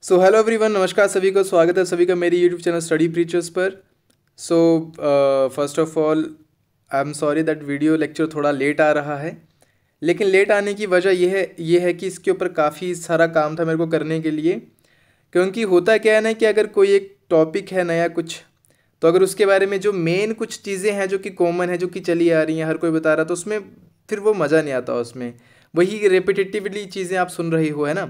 So hello everyone, नमस्कार सभी को। स्वागत है सभी का मेरी यूट्यूब चैनल स्टडी प्रीचर्स पर। So first of all I am sorry that video lecture थोड़ा लेट आ रहा है, लेकिन लेट आने की वजह यह है कि इसके ऊपर काफ़ी सारा काम था मेरे को करने के लिए। क्योंकि होता क्या है ना कि अगर कोई एक टॉपिक है नया कुछ, तो अगर उसके बारे में जो मेन कुछ चीज़ें हैं जो कि कॉमन है, जो कि चली आ रही हैं, हर कोई बता रहा, तो उसमें फिर वो मज़ा नहीं आता। उसमें वही रिपीटेटिवली चीज़ें आप सुन रही हो, है ना।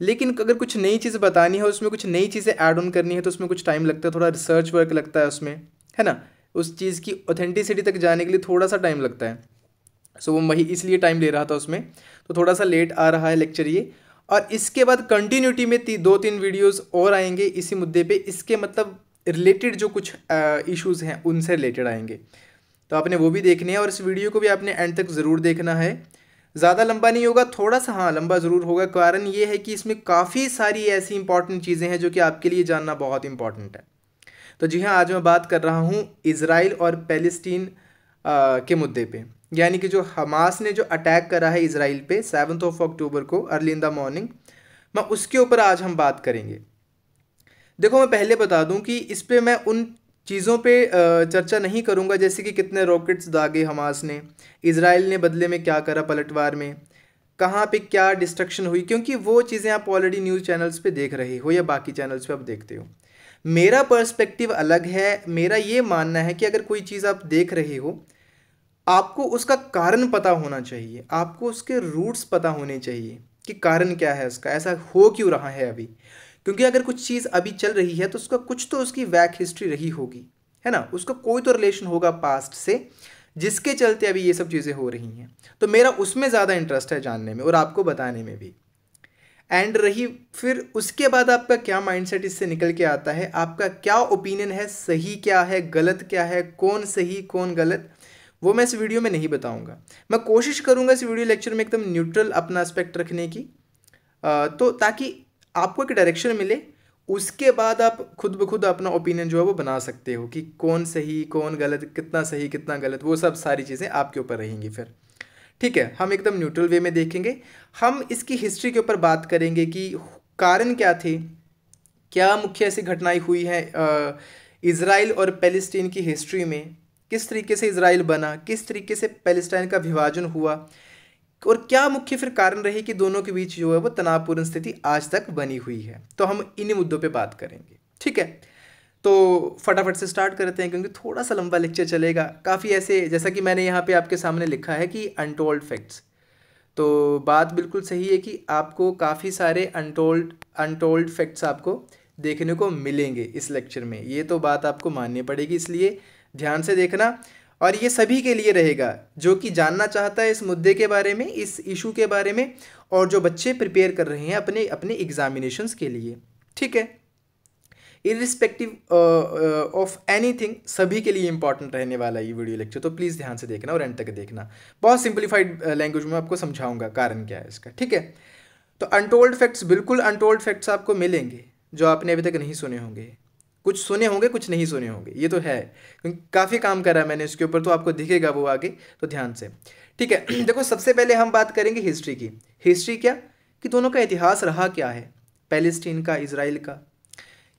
लेकिन अगर कुछ नई चीज़ बतानी है, उसमें कुछ नई चीज़ें ऐड ऑन करनी है, तो उसमें कुछ टाइम लगता है, थोड़ा रिसर्च वर्क लगता है उसमें, है ना। उस चीज़ की ऑथेंटिसिटी तक जाने के लिए थोड़ा सा टाइम लगता है। सो वो वही इसलिए टाइम ले रहा था उसमें, तो थोड़ा सा लेट आ रहा है लेक्चर ये। और इसके बाद कंटिन्यूटी में 2-3 वीडियोस और आएंगे इसी मुद्दे पे, इसके मतलब रिलेटेड जो कुछ इश्यूज़ हैं उनसे रिलेटेड आएंगे, तो आपने वो भी देखने हैं। और इस वीडियो को भी आपने एंड तक ज़रूर देखना है। ज़्यादा लंबा नहीं होगा, थोड़ा सा हाँ लंबा ज़रूर होगा। कारण ये है कि इसमें काफ़ी सारी ऐसी इंपॉर्टेंट चीज़ें हैं जो कि आपके लिए जानना बहुत इंपॉर्टेंट है। तो जी हाँ, आज मैं बात कर रहा हूँ इज़राइल और पैलेस्टीन के मुद्दे पे। यानी कि जो हमास ने जो अटैक करा है इज़राइल पे 7 अक्टूबर को अर्ली इन द मॉर्निंग, मैं उसके ऊपर आज हम बात करेंगे। देखो, मैं पहले बता दूं कि इस पे मैं उन चीज़ों पे चर्चा नहीं करूंगा जैसे कि कितने रॉकेट्स दागे हमास ने, इज़राइल ने बदले में क्या करा पलटवार में, कहाँ पे क्या डिस्ट्रक्शन हुई, क्योंकि वो चीज़ें आप ऑलरेडी न्यूज़ चैनल्स पे देख रहे हो या बाकी चैनल्स पे आप देखते हो। मेरा पर्सपेक्टिव अलग है। मेरा ये मानना है कि अगर कोई चीज़ आप देख रहे हो, आपको उसका कारण पता होना चाहिए, आपको उसके रूट्स पता होने चाहिए कि कारण क्या है उसका, ऐसा हो क्यों रहा है अभी। क्योंकि अगर कुछ चीज़ अभी चल रही है तो उसका कुछ तो उसकी बैक हिस्ट्री रही होगी, है ना। उसका कोई तो रिलेशन होगा पास्ट से, जिसके चलते अभी ये सब चीज़ें हो रही हैं। तो मेरा उसमें ज़्यादा इंटरेस्ट है जानने में और आपको बताने में भी। एंड रही फिर उसके बाद आपका क्या माइंडसेट इससे निकल के आता है, आपका क्या ओपिनियन है, सही क्या है, गलत क्या है, कौन सही कौन गलत, वो मैं इस वीडियो में नहीं बताऊंगा। मैं कोशिश करूंगा इस वीडियो लेक्चर में एकदम न्यूट्रल अपना एस्पेक्ट रखने की, तो ताकि आपको एक डायरेक्शन मिले। उसके बाद आप खुद ब खुद अपना ओपिनियन जो है वो बना सकते हो कि कौन सही कौन गलत, कितना सही कितना गलत, वो सब सारी चीज़ें आपके ऊपर रहेंगी फिर। ठीक है, हम एकदम न्यूट्रल वे में देखेंगे। हम इसकी हिस्ट्री के ऊपर बात करेंगे कि कारण क्या थे, क्या मुख्य ऐसी घटनाएं हुई हैं इज़राइल और पैलेस्टीन की हिस्ट्री में, किस तरीके से इज़राइल बना, किस तरीके से पैलेस्टाइन का विभाजन हुआ, और क्या मुख्य फिर कारण रही कि दोनों के बीच जो है वो तनावपूर्ण स्थिति आज तक बनी हुई है। तो हम इन्हीं मुद्दों पे बात करेंगे, ठीक है। तो फटाफट से स्टार्ट करते हैं क्योंकि थोड़ा सा लंबा लेक्चर चलेगा। काफ़ी ऐसे, जैसा कि मैंने यहाँ पे आपके सामने लिखा है कि अनटोल्ड फैक्ट्स, तो बात बिल्कुल सही है कि आपको काफ़ी सारे अनटोल्ड अनटोल्ड फैक्ट्स आपको देखने को मिलेंगे इस लेक्चर में। ये तो बात आपको माननी पड़ेगी, इसलिए ध्यान से देखना। और ये सभी के लिए रहेगा जो कि जानना चाहता है इस मुद्दे के बारे में, इस इशू के बारे में, और जो बच्चे प्रिपेयर कर रहे हैं अपने अपने एग्जामिनेशंस के लिए, ठीक है। इरिस्पेक्टिव ऑफ एनीथिंग, सभी के लिए इंपॉर्टेंट रहने वाला ये वीडियो लेक्चर, तो प्लीज़ ध्यान से देखना और एंड तक देखना। बहुत सिंप्लीफाइड लैंग्वेज में आपको समझाऊंगा कारण क्या है इसका, ठीक है। तो अनटोल्ड फैक्ट्स, बिल्कुल अनटोल्ड फैक्ट्स आपको मिलेंगे जो आपने अभी तक नहीं सुने होंगे। कुछ सुने होंगे, कुछ नहीं सुने होंगे, ये तो है क्योंकि काफ़ी काम करा है मैंने इसके ऊपर, तो आपको दिखेगा वो आगे, तो ध्यान से, ठीक है। देखो, सबसे पहले हम बात करेंगे हिस्ट्री की। हिस्ट्री क्या कि दोनों का इतिहास रहा क्या है, पैलेस्टीन का, इजराइल का,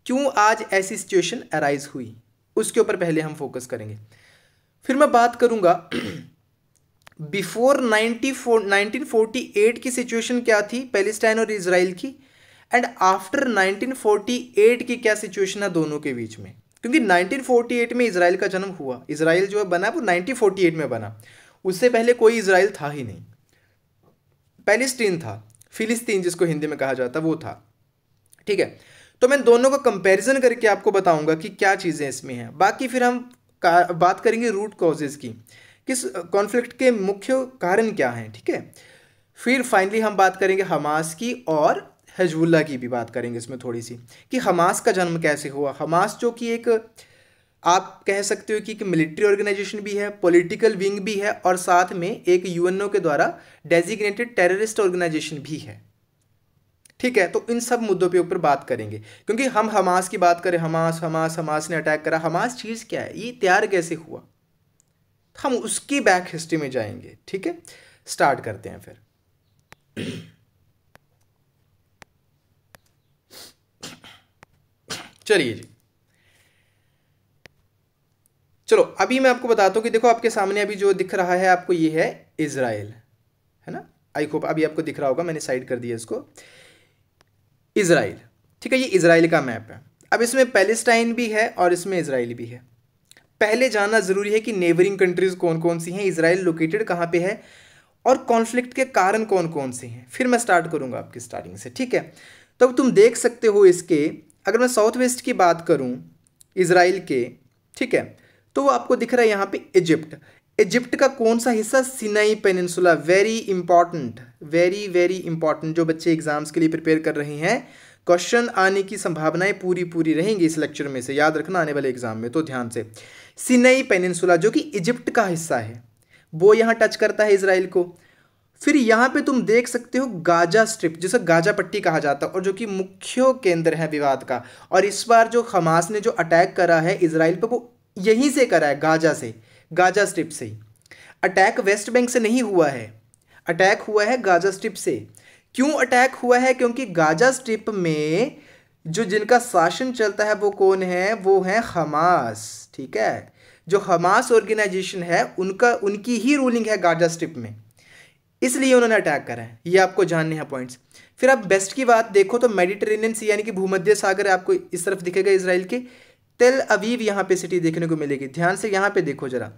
क्यों आज ऐसी सिचुएशन अराइज हुई, उसके ऊपर पहले हम फोकस करेंगे। फिर मैं बात करूंगा बिफोर 1948 की सिचुएशन क्या थी पैलेस्टाइन और इजराइल की, एंड आफ्टर 1948 की क्या सिचुएशन है दोनों के बीच में। क्योंकि 1948 में इजराइल का जन्म हुआ, इजराइल जो है बना वो 1948 में बना, उससे पहले कोई इजराइल था ही नहीं। पैलेस्टीन था, फिलिस्तीन जिसको हिंदी में कहा जाता वो था, ठीक है। तो मैं दोनों का कंपैरिजन करके आपको बताऊंगा कि क्या चीज़ें इसमें हैं। बाकी फिर हम बात करेंगे रूट कॉजेज़ की, किस कॉन्फ्लिक्ट के मुख्य कारण क्या हैं, ठीक है। फिर फाइनली हम बात करेंगे हमास की, और हिजबुल्लाह की भी बात करेंगे इसमें थोड़ी सी, कि हमास का जन्म कैसे हुआ। हमास जो कि एक, आप कह सकते हो कि एक मिलिट्री ऑर्गेनाइजेशन भी है, पॉलिटिकल विंग भी है, और साथ में एक यूएनओ के द्वारा डेजिग्नेटेड टेररिस्ट ऑर्गेनाइजेशन भी है, ठीक है। तो इन सब मुद्दों पे ऊपर बात करेंगे, क्योंकि हम हमास की बात करें, हमास हमास हमास ने अटैक करा, हमास चीज़ क्या है, ये तैयार कैसे हुआ, हम उसकी बैक हिस्ट्री में जाएंगे, ठीक है। स्टार्ट करते हैं फिर। चलिए जी, चलो अभी मैं आपको बताता हूँ कि देखो आपके सामने अभी जो दिख रहा है आपको, ये है इजराइल, है ना। आई होप अभी आपको दिख रहा होगा, मैंने साइड कर दिया इसको, इजराइल। ठीक है, ये इजराइल का मैप है। अब इसमें पैलेस्टाइन भी है और इसमें इजराइल भी है। पहले जानना जरूरी है कि नेबरिंग कंट्रीज कौन कौन सी हैं, इजराइल लोकेटेड कहाँ पे है, और कॉन्फ्लिक्ट के कारण कौन कौन से हैं। फिर मैं स्टार्ट करूंगा आपकी स्टार्टिंग से, ठीक है। तो अब तुम देख सकते हो इसके, अगर मैं साउथ वेस्ट की बात करूं इजराइल के, ठीक है, तो वो आपको दिख रहा है यहाँ पे इजिप्ट। इजिप्ट का कौन सा हिस्सा, Sinai peninsula. Very important, very very important. जो बच्चे एग्जाम्स के लिए प्रिपेयर कर रहे हैं, क्वेश्चन आने की संभावनाएं पूरी पूरी रहेंगी इस लेक्चर में से, याद रखना आने वाले एग्जाम में, तो ध्यान से। सिनाई पेनिनसुला जो कि इजिप्ट का हिस्सा है, वो यहाँ टच करता है इसराइल को। फिर यहाँ पे तुम देख सकते हो गाजा स्ट्रिप, जिसे गाजा पट्टी कहा जाता है, और जो कि मुख्य केंद्र है विवाद का। और इस बार जो हमास ने जो अटैक करा है इसराइल पे, वो यहीं से करा है, गाजा से, गाजा स्ट्रिप से ही। अटैक वेस्ट बैंक से नहीं हुआ है, अटैक हुआ है गाजा स्ट्रिप से। क्यों अटैक हुआ है, क्योंकि गाजा स्ट्रिप में जो जिनका शासन चलता है वो कौन है, वो है हमास, ठीक है। जो हमास ऑर्गेनाइजेशन है उनका, उनकी ही रूलिंग है गाजा स्ट्रिप में, इसलिए उन्होंने अटैक करा है। ये आपको जानने हैं पॉइंट्स। फिर आप वेस्ट की बात देखो तो मेडिटेरेनियन सी यानी कि भूमध्य सागर आपको इस तरफ दिखेगा इसराइल के। तेल अवीव यहाँ पे सिटी देखने को मिलेगी, ध्यान से यहाँ पे देखो जरा,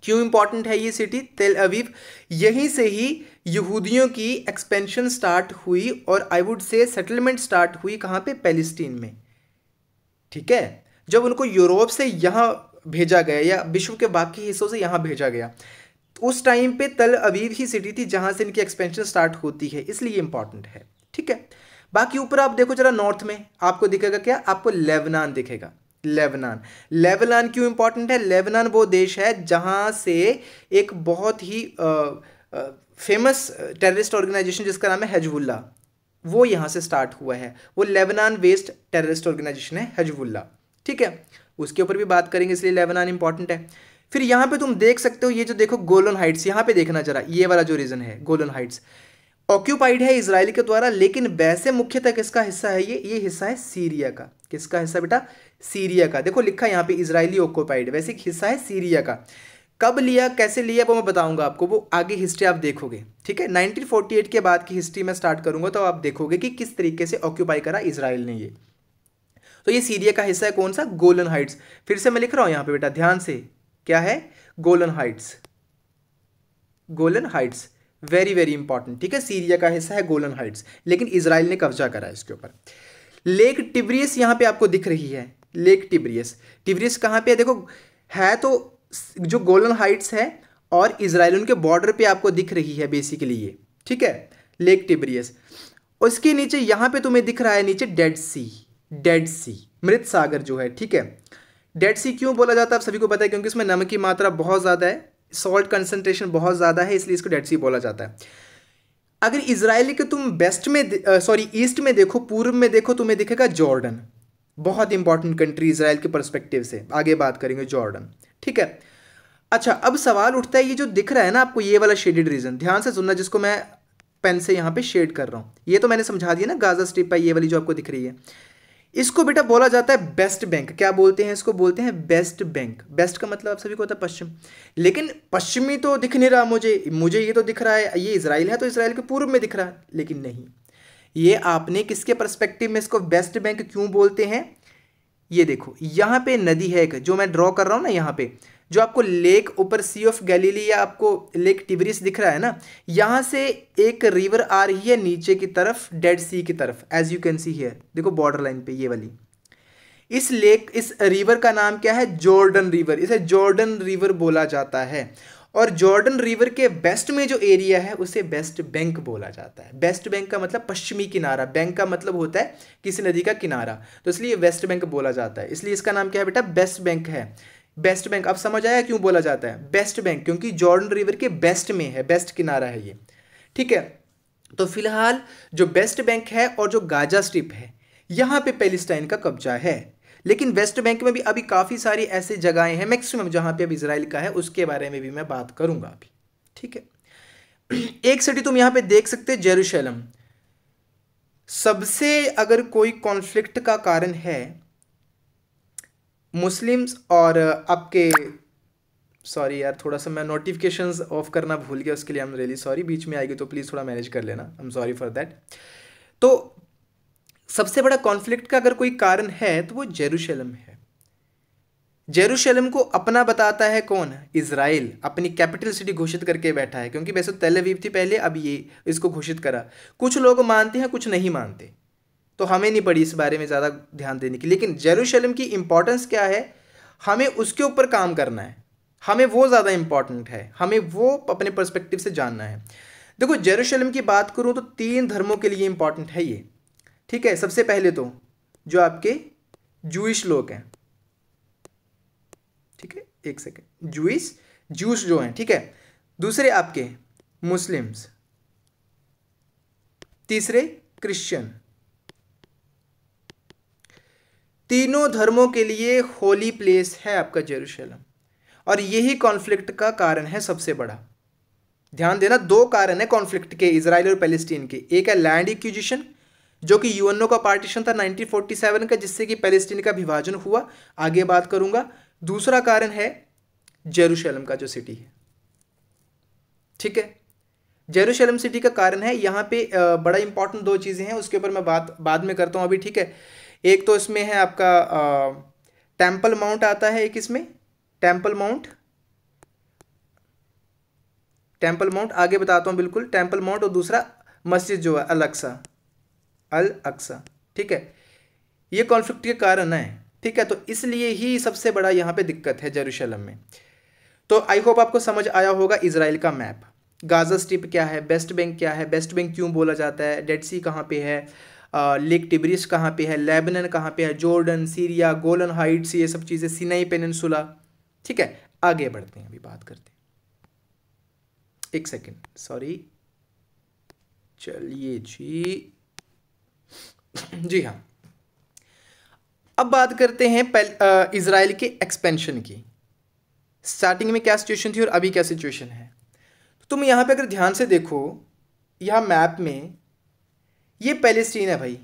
क्यों इंपॉर्टेंट है ये सिटी तेल अवीव। यहीं से ही यहूदियों की एक्सपेंशन स्टार्ट हुई, और I would say settlement start हुई कहाँ पे, पैलेस्टीन में, ठीक है। जब उनको यूरोप से यहाँ भेजा गया या विश्व के बाकी हिस्सों से यहाँ भेजा गया, उस टाइम पे तल अवीव ही सिटी थी जहाँ से इनकी एक्सपेंशन स्टार्ट होती है, इसलिए इंपॉर्टेंट है, ठीक है। बाकी ऊपर आप देखो जरा, नॉर्थ में आपको दिखेगा क्या, आपको लेबनान दिखेगा। लेबनान, लेबनान क्यों इंपॉर्टेंट है, लेबनान वो देश है जहाँ से एक बहुत ही फेमस टेररिस्ट ऑर्गेनाइजेशन जिसका नाम है हिजबुल्लाह, वो यहाँ से स्टार्ट हुआ है। वो लेबनान बेस्ड टेररिस्ट ऑर्गेनाइजेशन है हिजबुल्लाह, ठीक है। उसके ऊपर भी बात करेंगे, इसलिए लेबनान इंपॉर्टेंट है। फिर यहाँ पे तुम देख सकते हो, ये जो देखो गोलन हाइट्स, यहाँ पे देखना जरा, ये वाला जो रीजन है गोलन हाइट्स, ऑक्यूपाइड है इजराइल के द्वारा, लेकिन वैसे मुख्यतः किसका हिस्सा है ये हिस्सा है सीरिया का। किसका हिस्सा बेटा, सीरिया का। देखो लिखा यहाँ पे इजरायली ऑक्यूपाइड, वैसे एक हिस्सा है सीरिया का। कब लिया, कैसे लिया, वो मैं बताऊंगा आपको, वो आगे हिस्ट्री आप देखोगे, ठीक है। 1948 के बाद की हिस्ट्री में स्टार्ट करूंगा तो आप देखोगे कि किस तरीके से ऑक्यूपाई करा इसराइल ने ये। तो ये सीरिया का हिस्सा है, कौन सा, गोलन हाइट्स। फिर से मैं लिख रहा हूं यहाँ पे बेटा, ध्यान से, क्या है, Golan Heights, Golan Heights, very very important, ठीक है। सीरिया का हिस्सा है गोलन हाइट्स, लेकिन इजराइल ने कब्जा करा इसके ऊपर। लेक टिब्रियस यहाँ पे आपको दिख रही है, लेक टिब्रियस। टिब्रियस कहाँ पे है, देखो है तो जो गोलन हाइट्स है और इजराइल, उनके बॉर्डर पे आपको दिख रही है बेसिकली ये, ठीक है, लेक टिब्रियस। उसके नीचे यहाँ पे तुम्हें दिख रहा है नीचे डेड सी, डेड सी, मृत सागर जो है, ठीक है। डेड सी क्यों बोला जाता है आप सभी को पता है, क्योंकि इसमें नमक की मात्रा बहुत ज़्यादा है, सॉल्ट कंसंट्रेशन बहुत ज़्यादा है, इसलिए इसको डेड सी बोला जाता है। अगर इजराइल के तुम वेस्ट में ईस्ट में देखो, पूर्व में देखो, तुम्हें दिखेगा जॉर्डन, बहुत इंपॉर्टेंट कंट्री इजराइल के पर्सपेक्टिव से, आगे बात करेंगे जॉर्डन, ठीक है। अच्छा, अब सवाल उठता है, ये जो दिख रहा है ना आपको, ये वाला शेडेड रीजन, ध्यान से सुनना, जिसको मैं पेन से यहाँ पे शेड कर रहा हूँ, ये तो मैंने समझा दिया ना, गाजा स्ट्रिप है ये वाली जो आपको दिख रही है, इसको बेटा बोला जाता है बेस्ट बैंक। क्या बोलते हैं इसको, बोलते हैं बेस्ट बैंक। बेस्ट का मतलब आप सभी को होता है पश्चिम, लेकिन पश्चिमी तो दिख नहीं रहा मुझे ये तो दिख रहा है ये इजराइल है, तो इजराइल के पूर्व में दिख रहा है, लेकिन नहीं, ये आपने किसके पर्सपेक्टिव में इसको बेस्ट बैंक क्यों बोलते हैं। ये देखो यहाँ पे नदी है एक, जो मैं ड्रॉ कर रहा हूँ ना, यहाँ पे जो आपको लेक ऊपर सी ऑफ गैलीली या आपको लेक टिब्रियस दिख रहा है ना, यहाँ से एक रिवर आ रही है नीचे की तरफ, डेड सी की तरफ, as you can see here, देखो बॉर्डर लाइन पे ये वाली। इस लेक, इस रिवर का नाम क्या है, जॉर्डन रिवर, इसे जॉर्डन रिवर बोला जाता है। और जॉर्डन रिवर के वेस्ट में जो एरिया है उसे वेस्ट बैंक बोला जाता है। वेस्ट बैंक का मतलब पश्चिमी किनारा, बैंक का मतलब होता है किसी नदी का किनारा, तो इसलिए वेस्ट बैंक बोला जाता है, इसलिए इसका नाम क्या है बेटा, बेस्ट बैंक है। बेस्ट बैंक, अब समझ आया क्यों बोला जाता है बेस्ट बैंक, क्योंकि जॉर्डन रिवर के बेस्ट में है, बेस्ट किनारा है ये, ठीक है। तो फिलहाल जो बेस्ट बैंक है और जो गाजा स्ट्रिप है, यहाँ पे पैलेस्टाइन का कब्जा है, लेकिन वेस्ट बैंक में भी अभी काफ़ी सारी ऐसी जगहें हैं मैक्सिमम जहाँ पे अब इजराइल का है, उसके बारे में भी मैं बात करूँगा अभी, ठीक है। एक सिटी तुम यहाँ पे देख सकते हो, जेरूशलम। सबसे अगर कोई कॉन्फ्लिक्ट का कारण है मुस्लिम्स और आपके, सॉरी यार थोड़ा सा मैं नोटिफिकेशंस ऑफ करना भूल गया, उसके लिए आई एम रियली सॉरी, बीच में आएगी तो प्लीज़ थोड़ा मैनेज कर लेना, I am sorry for that. तो सबसे बड़ा कॉन्फ्लिक्ट का अगर कोई कारण है तो वो जेरूशलम है। जेरूशलम को अपना बताता है कौन? इजराइल अपनी कैपिटल सिटी घोषित करके बैठा है, क्योंकि वैसे तेल अवीव थी पहले, अब ये इसको घोषित करा। कुछ लोग मानते हैं, कुछ नहीं मानते, तो हमें नहीं पड़ी इस बारे में ज़्यादा ध्यान देने की। लेकिन जेरूशलम की इंपॉर्टेंस क्या है, हमें उसके ऊपर काम करना है, हमें वो ज़्यादा इंपॉर्टेंट है, हमें वो अपने पर्सपेक्टिव से जानना है। देखो जेरूशलम की बात करूँ तो 3 धर्मों के लिए इंपॉर्टेंट है ये, ठीक है। सबसे पहले तो जो आपके जूइश लोग हैं, ठीक है, एक सेकेंड, जूस जो हैं, ठीक है। दूसरे आपके मुस्लिम्स, तीसरे क्रिश्चियन। तीनों धर्मों के लिए होली प्लेस है आपका जेरूशलम, और यही कॉन्फ्लिक्ट का कारण है सबसे बड़ा। ध्यान देना, 2 कारण है कॉन्फ्लिक्ट के, इजराइल और पैलेस्टीन के। एक है लैंड एक्विजिशन, जो कि यूएनओ का पार्टीशन था 1947 का, जिससे कि पैलेस्टीन का विभाजन हुआ, आगे बात करूंगा। दूसरा कारण है जेरूशलम का जो सिटी है, ठीक है। जेरूशलम सिटी का कारण है यहाँ पे बड़ा इंपॉर्टेंट 2 चीज़ें हैं, उसके ऊपर मैं बात बाद में करता हूँ अभी, ठीक है। एक तो इसमें है आपका टेम्पल माउंट आता है, एक इसमें टेम्पल माउंट आगे बताता हूँ बिल्कुल, टेम्पल माउंट, और दूसरा मस्जिद जो है अल अक्सा, ठीक है। ये कॉन्फ्लिक्ट के कारण है, ठीक है। तो इसलिए ही सबसे बड़ा यहाँ पे दिक्कत है जेरूशलम में। तो आई होप आपको समझ आया होगा इजराइल का मैप। गाजा स्ट्रिप क्या है, वेस्ट बैंक क्या है, वेस्ट बैंक क्यों बोला जाता है, डेड सी कहाँ पे है, लेक टिब्रिस कहाँ पे है, लेबनन कहाँ पे है, जॉर्डन, सीरिया, गोलन हाइट्स, ये सब चीज़ें, सिनाई पेनिनसुला, ठीक है। आगे बढ़ते हैं, अभी बात करते हैं, एक सेकेंड, सॉरी, चलिए जी जी हाँ। अब बात करते हैं इजराइल के एक्सपेंशन की। स्टार्टिंग में क्या सिचुएशन थी और अभी क्या सिचुएशन है। तो तुम यहाँ पे अगर ध्यान से देखो, यहाँ मैप में ये पैलेस्टीन है भाई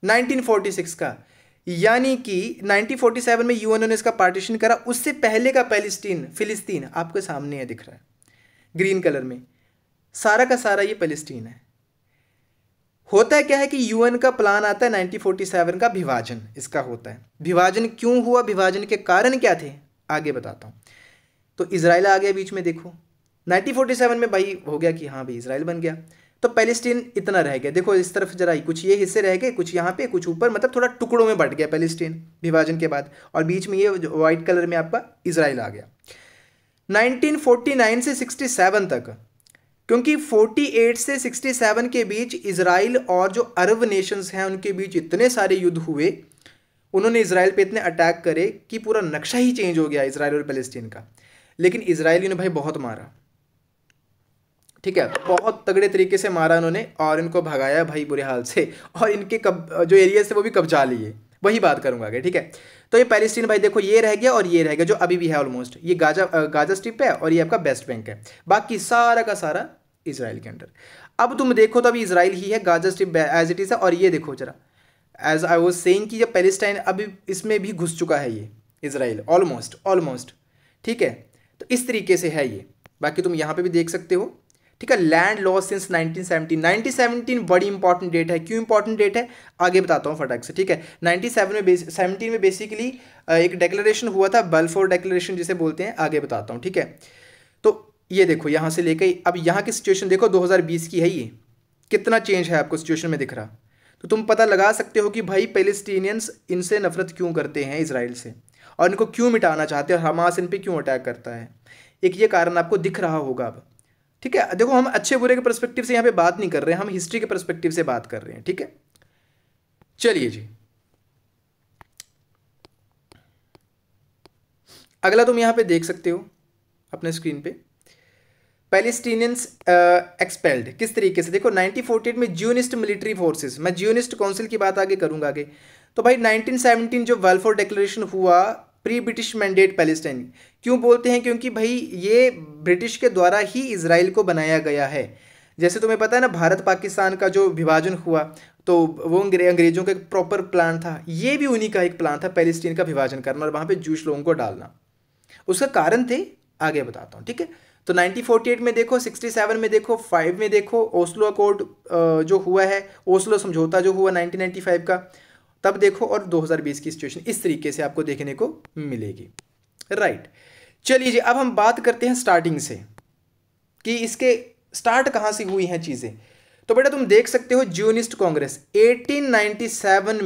1946 का, यानी कि 1947 में यूएनओ ने इसका पार्टीशन करा, उससे पहले का फिलिस्तीन आपके सामने है, दिख रहा है ग्रीन कलर में, सारा का सारा ये पैलेस्टीन है। होता है क्या है कि यूएन का प्लान आता है 1947 का, विभाजन इसका होता है। विभाजन क्यों हुआ, विभाजन के कारण क्या थे, आगे बताता हूँ। तो इजराइल आ गया बीच में, देखो 1947 में भाई हो गया कि हाँ भाई इजराइल बन गया, तो पैलेस्टीन इतना रह गया। देखो इस तरफ जरा, कुछ ये हिस्से रह गए, कुछ यहाँ पे, कुछ ऊपर, मतलब थोड़ा टुकड़ों में बट गया पैलेस्टीन विभाजन के बाद, और बीच में ये वाइट कलर में आपका इजराइल आ गया। 1949 से 67 तक, क्योंकि 48 से 67 के बीच इजराइल और जो अरब नेशंस हैं उनके बीच इतने सारे युद्ध हुए, उन्होंने इजराइल पे इतने अटैक करे कि पूरा नक्शा ही चेंज हो गया इजराइल और पैलेस्टीन का। लेकिन इजराइलियों ने भाई बहुत मारा, ठीक है, बहुत तगड़े तरीके से मारा उन्होंने, और इनको भगाया भाई बुरे हाल से, और इनके जो एरियाज थे वो भी कब्जा लिए, वही बात करूंगा आगे, ठीक है। तो ये पैलेस्टीन भाई देखो, ये रह गया और ये रह गया, जो अभी भी है ऑलमोस्ट, ये गाजा स्ट्रिप है, और ये आपका वेस्ट बैंक है, बाकी सारा का सारा इजराइल के अंडर। अब तुम देखो तो अभी इजराइल ही है, Gaza strip as it is है, और ये देखो जरा, एज आई वाज सेइंग कि जब पैलेस्टाइन अभी इसमें भी घुस चुका है ये इजराइल, ऑलमोस्ट, ठीक है। तो इस तरीके से है ये, बाकी तुम यहाँ पे भी देख सकते हो, ठीक है। लैंड लॉस सिंस 1917 बड़ी इंपॉर्टेंट डेट है। क्यों इंपॉर्टेंट डेट है, आगे बताता हूँ फटाक से, ठीक है। 17 में बेसिकली एक डिक्लेरेशन हुआ था, बल्फोर डिक्लेरेशन जिसे बोलते हैं, आगे बताता हूँ, ठीक है। तो ये देखो यहाँ से लेकर अब यहाँ की सिचुएशन देखो, 2020 की है ये, कितना चेंज है आपको सिचुएशन में दिख रहा। तो तुम पता लगा सकते हो कि भाई पैलेस्टीनियंस इनसे नफरत क्यों करते हैं इजराइल से, और इनको क्यों मिटाना चाहते हैं, और हमास इन पे क्यों अटैक करता है। एक ये कारण आपको दिख रहा होगा अब, ठीक है। देखो हम अच्छे बुरे के पर्सपेक्टिव से यहाँ पे बात नहीं कर रहे हैं, हम हिस्ट्री के पर्सपेक्टिव से बात कर रहे हैं, ठीक है। चलिए जी, अगला तुम यहाँ पे देख सकते हो अपने स्क्रीन पे, पैलेस्टीनियंस एक्सपेल्ड किस तरीके से। देखो 1948 में जियोनिस्ट मिलिट्री फोर्सेस, मैं जियोनिस्ट काउंसिल की बात आगे करूंगा आगे। तो भाई 1917 जो बाल्फोर डिक्लेरेशन हुआ, प्री ब्रिटिश मैंडेट पैलेस्टाइन, क्यों बोलते हैं, क्योंकि भाई ये ब्रिटिश के द्वारा ही इजराइल को बनाया गया है। जैसे तुम्हें पता है ना, भारत पाकिस्तान का जो विभाजन हुआ, तो वो अंग्रेजों का एक प्रॉपर प्लान था, ये भी उन्हीं का एक प्लान था, पैलेस्टीन का विभाजन करना और वहाँ पे जूश लोगों को डालना। उसका कारण थे, आगे बताता हूँ, ठीक है। तो 1948 में देखो, 67 में देखो, 5 में देखो, ओस्लो अकॉर्ड जो हुआ है, ओस्लो समझौता जो हुआ 1995 का, तब देखो, और 2020 की सिचुएशन इस तरीके से आपको देखने को मिलेगी, राइट। चलिए जी, अब हम बात करते हैं स्टार्टिंग से कि इसके स्टार्ट कहाँ से हुई हैं चीज़ें। तो बेटा तुम देख सकते हो जियोनिस्ट कांग्रेस 1897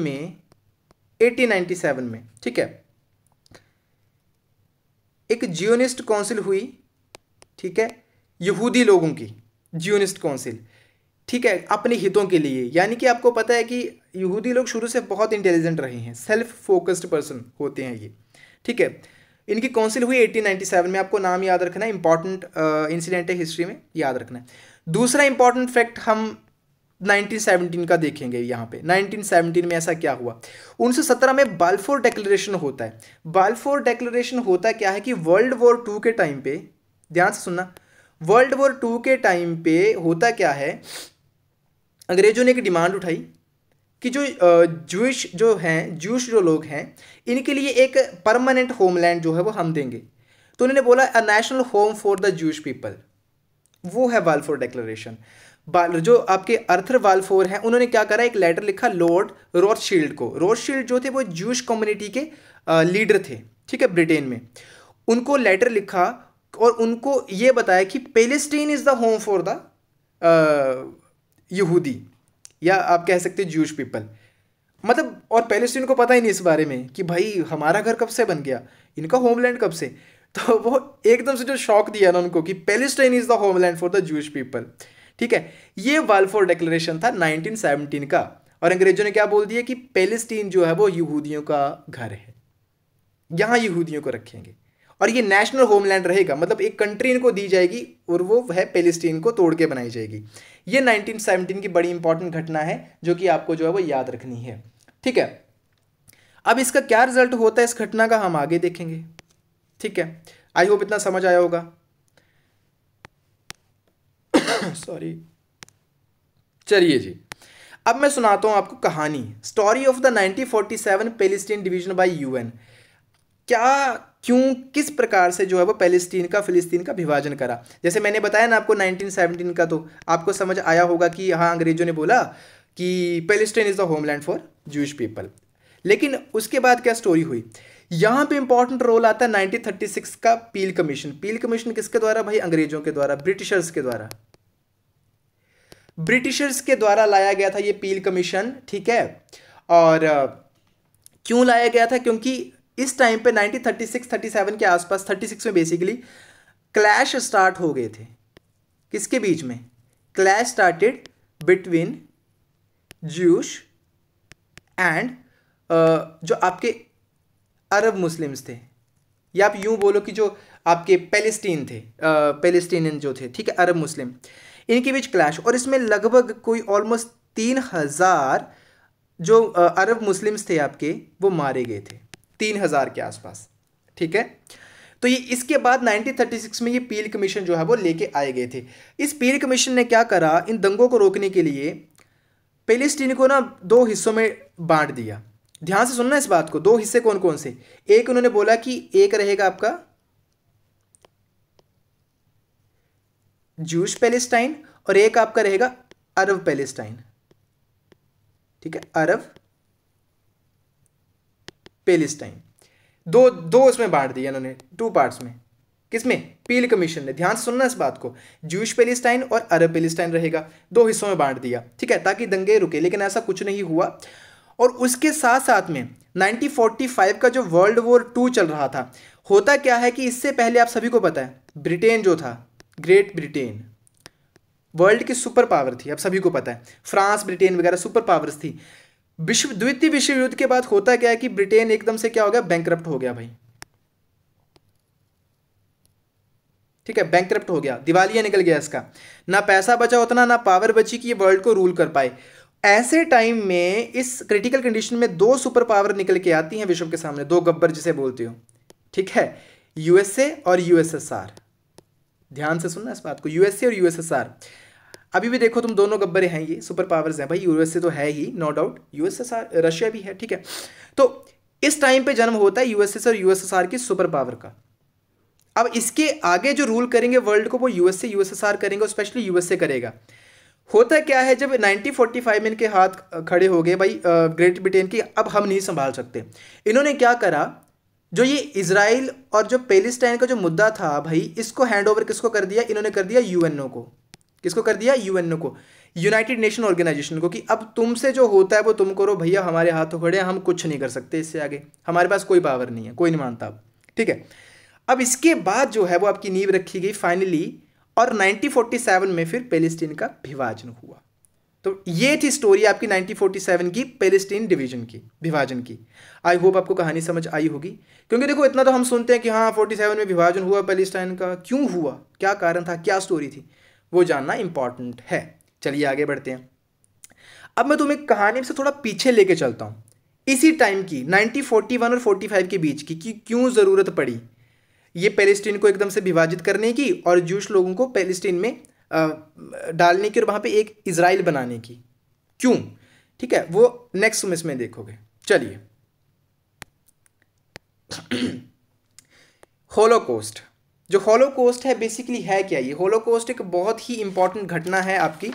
में, ठीक है, एक जियोनिस्ट काउंसिल हुई, ठीक है, यहूदी लोगों की जियोनिस्ट काउंसिल, ठीक है, अपने हितों के लिए। यानी कि आपको पता है कि यहूदी लोग शुरू से बहुत इंटेलिजेंट रहे हैं, सेल्फ फोकस्ड पर्सन होते हैं ये, ठीक है। इनकी काउंसिल हुई 1897 में, आपको नाम याद रखना है, इंपॉर्टेंट इंसिडेंट है हिस्ट्री में, याद रखना है। दूसरा इंपॉर्टेंट फैक्ट हम 1917 का देखेंगे यहाँ पे। 1917 में ऐसा क्या हुआ, 1917 में बाल्फोर डिक्लेरेशन होता है। बाल्फोर डिक्लेरेशन होता क्या है कि वर्ल्ड वॉर 2 के टाइम पे, ध्यान से सुनना, वर्ल्ड वॉर 2 के टाइम पे होता क्या है, अंग्रेजों ने एक डिमांड उठाई कि जो जूश जो लोग हैं, इनके लिए एक परमानेंट होमलैंड जो है वो हम देंगे। तो उन्होंने बोला a national home for the Jewish people, वो है बाल्फोर डिक्लेरेशन। जो आपके अर्थर बाल्फोर हैं, उन्होंने क्या करा, एक लेटर लिखा लॉर्ड रोथशील्ड को। रोथशील्ड जो थे वो जूश कम्युनिटी के लीडर थे, ठीक है, ब्रिटेन में। उनको लेटर लिखा और उनको ये बताया कि Palestine is the home for the यहूदी, या आप कह सकते हैं जूश पीपल, मतलब। और पैलेस्टीन को पता ही नहीं इस बारे में कि भाई हमारा घर कब से बन गया, इनका होमलैंड कब से। तो वो एकदम से जो शॉक दिया ना उनको कि Palestine is the homeland for the Jewish people, ठीक है। ये बाल्फोर डिक्लेरेशन था 1917 का। और अंग्रेजों ने क्या बोल दिया कि पैलेस्टीन जो है वो यहूदियों का घर है, यहाँ यहूदियों को रखेंगे और ये नेशनल होमलैंड रहेगा, मतलब एक कंट्री इनको दी जाएगी और वो है पैलेस्टीन को तोड़ के बनाई जाएगी। ये 1917 की बड़ी इंपॉर्टेंट घटना है जो कि आपको जो है वो याद रखनी है, ठीक है। अब इसका क्या रिजल्ट होता है इस घटना का, हम आगे देखेंगे, ठीक है। आई होप इतना समझ आया होगा। सॉरी। चलिए जी, अब मैं सुनाता हूं आपको कहानी, story of the 1947 Palestine division bye UN. क्या, क्यों, किस प्रकार से जो है वो पैलेस्टीन का, फिलिस्तीन का विभाजन करा। जैसे मैंने बताया ना आपको 1917 का, तो आपको समझ आया होगा कि हाँ, अंग्रेजों ने बोला कि Palestine is the homeland for Jewish people. लेकिन उसके बाद क्या स्टोरी हुई, यहां पे इंपॉर्टेंट रोल आता है 1936 का पील कमीशन। पील कमीशन किसके द्वारा भाई, अंग्रेजों के द्वारा, ब्रिटिशर्स के द्वारा, ब्रिटिशर्स के द्वारा लाया गया था ये पील कमीशन, ठीक है। और क्यों लाया गया था, क्योंकि इस टाइम पे 1936-37 के आसपास, 36 में बेसिकली क्लैश स्टार्ट हो गए थे। किसके बीच में, clash started between Jews and जो आपके अरब मुस्लिम्स थे, या आप यूं बोलो कि जो आपके पैलेस्टीन थे, पैलेस्टीनियन जो थे, ठीक है, अरब मुस्लिम, इनके बीच क्लैश। और इसमें लगभग कोई ऑलमोस्ट 3000 जो अरब मुस्लिम्स थे आपके, वो मारे गए थे, 3000 के आसपास, ठीक है। तो ये इसके बाद 1936 में ये पील कमीशन जो है वो लेके आए गए थे। इस पील कमीशन ने क्या करा, इन दंगों को रोकने के लिए पैलेस्टीन को ना 2 हिस्सों में बांट दिया। ध्यान से सुनना इस बात को, 2 हिस्से कौन कौन से, एक उन्होंने बोला कि एक रहेगा आपका जूश पैलेस्टाइन और एक आपका रहेगा अरब पैलेस्टाइन, ठीक है, अरब पैलेस्टाइन। दो इसमें बांट दिया इन्होंने, 2 पार्ट्स में। किसमें, पील कमीशन ने। ध्यान से सुनना इस बात को, जूश पैलेस्टाइन और अरब पैलेस्टाइन रहेगा, 2 हिस्सों में बांट दिया, ठीक है, ताकि दंगे रुके। लेकिन ऐसा कुछ नहीं हुआ। और उसके साथ साथ में 1945 का जो वर्ल्ड वॉर 2 चल रहा था, होता क्या है कि इससे पहले आप सभी को पता है, ब्रिटेन जो था, ग्रेट ब्रिटेन वर्ल्ड की सुपर पावर थी, आप सभी को पता है, फ्रांस, ब्रिटेन वगैरह सुपर पावर्स थी। द्वितीय विश्व युद्ध के बाद होता क्या है कि ब्रिटेन एकदम से क्या हो गया, बैंकरप्ट हो गया भाई, ठीक है, बैंकरप्ट हो गया, दिवालिया निकल गया इसका, ना पैसा बचा उतना, ना पावर बची कि ये वर्ल्ड को रूल कर पाए। ऐसे टाइम में इस क्रिटिकल कंडीशन में 2 सुपर पावर निकल के आती हैं विश्व के सामने, 2 गब्बर जिसे बोलते हो, ठीक है, यूएसए और यूएसएसआर। ध्यान से सुनना इस बात को, यूएसए और यूएसएसआर। अभी भी देखो तुम, दोनों गब्बरे हैं, ये सुपर पावर्स हैं भाई, यूएसए तो है ही नो डाउट, यूएसएसआर रशिया भी है, ठीक है। तो इस टाइम पे जन्म होता है यूएसएसआर और यूएसएसआर की सुपर पावर का। अब इसके आगे जो रूल करेंगे वर्ल्ड को वो यूएसए यूएसएसआर करेंगे, और स्पेशली यूएसए करेगा। होता क्या है, जब 1945 में इनके हाथ खड़े हो गए भाई ग्रेट ब्रिटेन की, अब हम नहीं संभाल सकते, इन्होंने क्या करा, जो ये इजराइल और जो पैलेस्टाइन का जो मुद्दा था भाई, इसको हैंड ओवर किसको कर दिया, इन्होंने कर दिया यूएनओ को। किसको कर दिया, यूएनओ को, यूनाइटेड नेशन ऑर्गेनाइजेशन को, कि अब तुमसे जो होता है वो तुम करो भैया, हमारे हाथों खड़े हैं, हम कुछ नहीं कर सकते इससे आगे, हमारे पास कोई पावर नहीं है, कोई नहीं मानता अब, ठीक है। अब इसके बाद जो है वो आपकी नींव रखी गई फाइनली, और 1947 में फिर पैलेस्टीन का विभाजन हुआ। तो ये थी स्टोरी आपकी 1947 की पैलेस्टीन डिवीजन की, विभाजन की। आई होप आपको कहानी समझ आई होगी, क्योंकि देखो इतना तो हम सुनते हैं कि हाँ 47 में विभाजन हुआ पैलेस्टाइन का, क्यों हुआ, क्या कारण था, क्या स्टोरी थी, वो जानना इंपॉर्टेंट है। चलिए आगे बढ़ते हैं। अब मैं तुम्हें कहानी से थोड़ा पीछे लेके चलता हूँ, इसी टाइम की 1941 और 45 के बीच की, कि क्यों ज़रूरत पड़ी ये पैलेस्टीन को एकदम से विभाजित करने की और जूश लोगों को पैलेस्टीन में डालने की और वहाँ पे एक इजराइल बनाने की, क्यों, ठीक है, वो नेक्स्ट तुम इसमें देखोगे। चलिए होलोकॉस्ट, जो होलोकॉस्ट है बेसिकली है क्या, ये होलोकॉस्ट एक बहुत ही इंपॉर्टेंट घटना है आपकी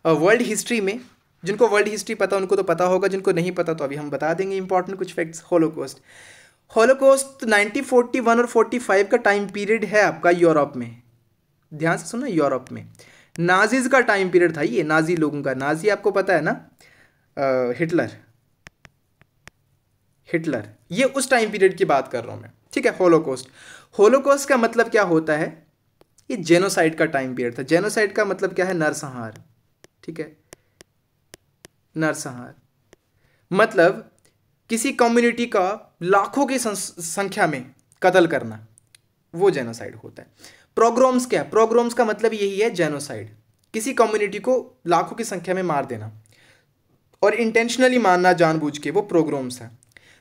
वर्ल्ड हिस्ट्री में। जिनको वर्ल्ड हिस्ट्री पता उनको तो पता होगा, जिनको नहीं पता तो अभी हम बता देंगे इंपॉर्टेंट कुछ फैक्ट्स। होलोकॉस्ट 1941 और 45 का टाइम पीरियड है आपका यूरोप में, ध्यान से सुनना, यूरोप में नाजीज का टाइम पीरियड था ये, नाजी लोगों का, नाजी आपको पता है ना, हिटलर, ये उस टाइम पीरियड की बात कर रहा हूं मैं, ठीक है। होलोकॉस्ट का मतलब क्या होता है, ये जेनोसाइड का टाइम पीरियड था। जेनोसाइड का मतलब क्या है, नरसंहार, ठीक है, नरसंहार मतलब किसी कम्युनिटी का लाखों की संख्या में कत्ल करना, वो जेनोसाइड होता है। प्रोग्राम्स क्या है, प्रोग्राम्स का मतलब यही है जेनोसाइड, किसी कम्युनिटी को लाखों की संख्या में मार देना और इंटेंशनली मारना जानबूझ के, वो प्रोग्राम्स है।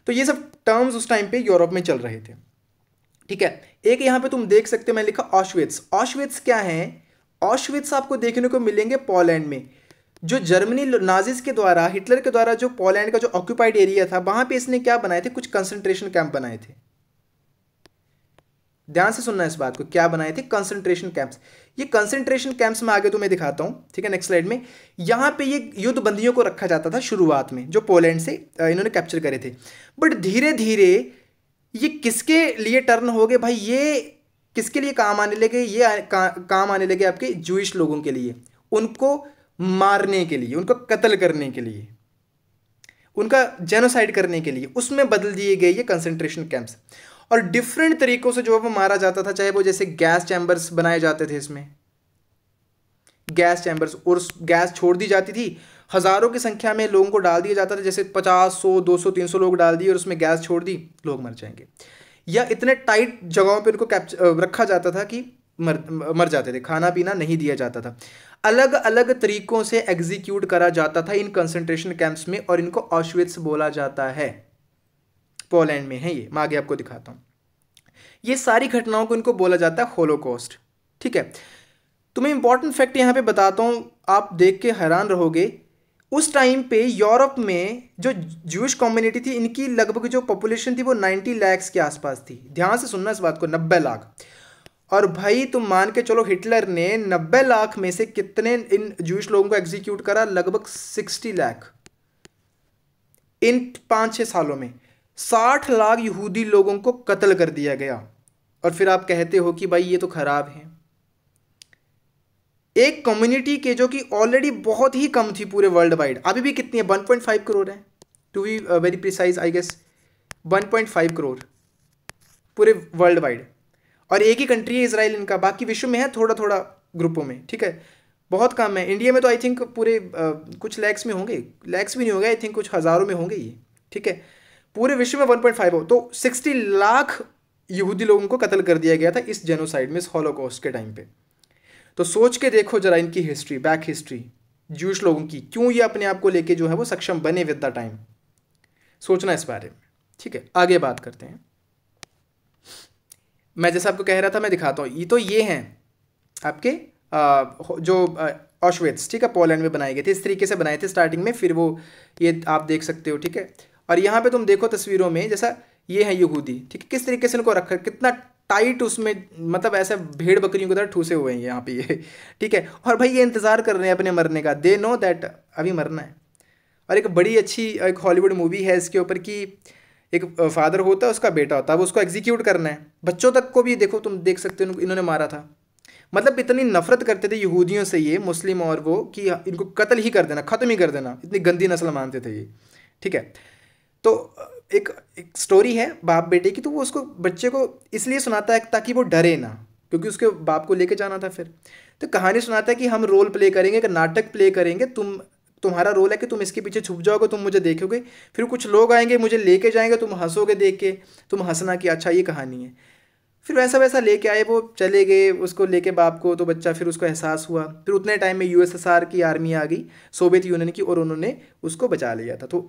तो ये सब टर्म्स उस टाइम पे यूरोप में चल रहे थे, ठीक है। एक यहाँ पे तुम देख सकते हो मैंने लिखा ऑशविट्स। ऑशविट्स क्या है, ऑशविट्स आपको देखने को मिलेंगे पोलैंड में, जो जर्मनी नाजिस के द्वारा, हिटलर के द्वारा जो पोलैंड का जो ऑक्यूपाइड एरिया था, वहां पे इसने क्या बनाए थे, कुछ कंसंट्रेशन कैंप बनाए थे। ध्यान से सुनना इस बात को, क्या बनाए थे, कंसंट्रेशन कैंप्स। ये कंसंट्रेशन कैंप्स में आगे तुम्हें दिखाता हूं, ठीक है, नेक्स्ट स्लाइड में। यहां पे ये युद्ध बंदियों को रखा जाता था शुरुआत में, जो पोलैंड से इन्होंने कैप्चर करे थे। बट धीरे धीरे ये किसके लिए टर्न हो गए भाई, ये किसके लिए काम आने लगे, ये काम आने लगे आपके जूइश लोगों के लिए, उनको मारने के लिए, उनको कत्ल करने के लिए, उनका जेनोसाइड करने के लिए, उसमें बदल दिए गए ये कंसंट्रेशन कैंप्स। और डिफरेंट तरीकों से जो है वो मारा जाता था, चाहे वो जैसे गैस चैम्बर्स बनाए जाते थे, इसमें गैस चैम्बर्स, और गैस छोड़ दी जाती थी, हजारों की संख्या में लोगों को डाल दिया जाता था, जैसे 50, 100, 200, 300 लोग डाल दिए और उसमें गैस छोड़ दी, लोग मर जाएंगे। या इतने टाइट जगहों पे उनको रखा जाता था कि मर जाते थे, खाना पीना नहीं दिया जाता था। अलग अलग तरीकों से एग्जीक्यूट करा जाता था इन कंसंट्रेशन कैंप्स में, और इनको ऑशविट्स बोला जाता है। पोलैंड में है ये, मैं आगे आपको दिखाता हूं। ये सारी घटनाओं को इनको बोला जाता है होलोकॉस्ट, ठीक है। तुम्हें इंपॉर्टेंट फैक्ट यहां पे बताता हूं, आप देख के हैरान रहोगे। उस टाइम पे यूरोप में जो ज्यूइश कम्युनिटी थी, इनकी लगभग जो पॉपुलेशन थी वो 90 लाख के आसपास थी। ध्यान से सुनना इस बात को, 90 लाख। और भाई तुम मान के चलो, हिटलर ने 90 लाख में से कितने इन ज्यूइश लोगों को एग्जीक्यूट करा, लगभग 60 लाख। इन 5-6 सालों में 60 लाख यहूदी लोगों को कत्ल कर दिया गया। और फिर आप कहते हो कि भाई ये तो खराब है। एक कम्युनिटी के जो कि ऑलरेडी बहुत ही कम थी पूरे वर्ल्ड वाइड, अभी भी कितनी है, 1.5 करोड़ है, to be very precise, I guess 1.5 crore पूरे वर्ल्ड वाइड। और एक ही कंट्री है इजराइल इनका, बाकी विश्व में है थोड़ा थोड़ा ग्रुपों में, ठीक है, बहुत कम है। इंडिया में तो आई थिंक पूरे कुछ लैक्स में होंगे, लैक्स भी नहीं होंगे, आई थिंक कुछ हज़ारों में होंगे ये, ठीक है। पूरे विश्व में 1.5 हो, तो 60 लाख यहूदी लोगों को कत्ल कर दिया गया था इस जेनोसाइड में, इस हॉलोकॉस्ट के टाइम पे। तो सोच के देखो जरा इनकी हिस्ट्री, बैक हिस्ट्री ज्यूइश लोगों की, क्यों ये अपने आप को लेके जो है वो सक्षम बने विद द टाइम, सोचना इस बारे में, ठीक है। आगे बात करते हैं। मैं जैसे आपको कह रहा था, मैं दिखाता हूँ। ये तो ये हैं आपके जो ऑशविट्स, ठीक है, पोलैंड में बनाए गए थे। इस तरीके से बनाए थे स्टार्टिंग में, फिर वो ये आप देख सकते हो, ठीक है। और यहाँ पे तुम देखो तस्वीरों में, जैसा ये है यहूदी, ठीक है, किस तरीके से इनको रखा, कितना टाइट उसमें, मतलब ऐसे भेड़ बकरियों की तरह ठूसे हुए हैं यहाँ पे ये, ठीक है। और भाई ये इंतज़ार कर रहे हैं अपने मरने का, दे नो दैट अभी मरना है। और एक बड़ी अच्छी एक हॉलीवुड मूवी है इसके ऊपर कि एक फादर होता है, उसका बेटा होता है, अब उसको एग्जीक्यूट करना है, बच्चों तक को भी देखो, तुम देख सकते हो इन्होंने मारा था। मतलब इतनी नफरत करते थे यहूदियों से ये मुस्लिम और वो, कि इनको कत्ल ही कर देना, ख़त्म ही कर देना, इतनी गंदी नस्ल मानते थे ये, ठीक है। तो एक एक स्टोरी है बाप बेटे की, तो वो उसको बच्चे को इसलिए सुनाता है ताकि वो डरे ना, क्योंकि उसके बाप को लेके जाना था फिर। तो कहानी सुनाता है कि हम रोल प्ले करेंगे, एक नाटक प्ले करेंगे, तुम्हारा रोल है कि तुम इसके पीछे छुप जाओगे, तुम मुझे देखोगे, फिर कुछ लोग आएंगे मुझे लेके जाएंगे, तुम हंसोगे देख के, तुम हंसना कि अच्छा ये कहानी है। फिर वैसा वैसा लेके आए, वो चले गए उसको लेके बाप को, तो बच्चा फिर उसको एहसास हुआ, फिर उतने टाइम में यूएसएसआर की आर्मी आ गई, सोवियत यूनियन की, और उन्होंने उसको बचा लिया था। तो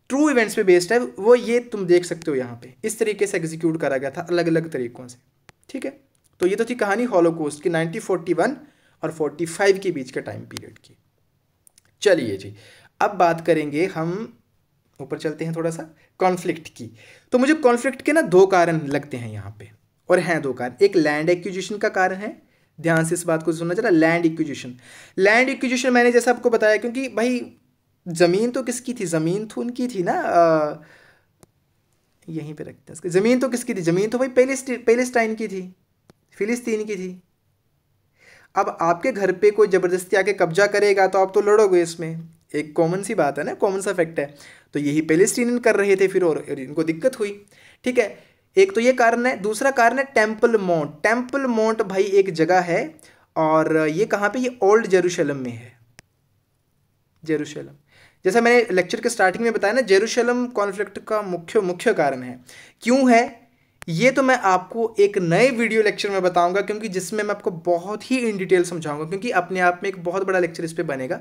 ट्रू इवेंट्स पे बेस्ड है वो, ये तुम देख सकते हो यहाँ पे, इस तरीके से एग्जीक्यूट करा गया था अलग अलग तरीक़ों से, ठीक है। तो ये तो थी कहानी हॉलोकॉस्ट की 1941 और 45 के बीच के टाइम पीरियड की। चलिए जी, अब बात करेंगे हम, ऊपर चलते हैं थोड़ा सा, कॉन्फ्लिक्ट की। तो मुझे कॉन्फ्लिक्ट के ना दो कारण लगते हैं यहाँ पे, और हैं दो कारण। एक लैंड एक्विजिशन का कारण है, ध्यान से इस बात को सुनना जरा। लैंड एक्विजिशन मैंने जैसा आपको बताया, क्योंकि भाई ज़मीन तो किसकी थी, ज़मीन तो उनकी थी ना, यहीं पे रखते हैं इसको। ज़मीन तो किसकी थी, ज़मीन तो भाई पैलेस्टाइन की थी, फिलिस्तीन की थी। अब आपके घर पे कोई ज़बरदस्ती आके कब्जा करेगा तो आप तो लड़ोगे इसमें, एक कॉमन सी बात है ना, कॉमन सा फैक्ट है। तो यही पैलेस्टीनियन कर रहे थे फिर, और इनको दिक्कत हुई, ठीक है। एक तो ये कारण है, दूसरा कारण है टेम्पल माउंट। टेम्पल माउंट भाई एक जगह है, और ये कहाँ पे, ये ओल्ड जेरूशलम में है। जेरूशलम, जैसा मैंने लेक्चर के स्टार्टिंग में बताया ना, जेरूशलम कॉन्फ्लिक्ट का मुख्य कारण है। क्यों है ये तो मैं आपको एक नए वीडियो लेक्चर में बताऊंगा, क्योंकि जिसमें मैं आपको बहुत ही इन डिटेल समझाऊंगा, क्योंकि अपने आप में एक बहुत बड़ा लेक्चर इस पे बनेगा।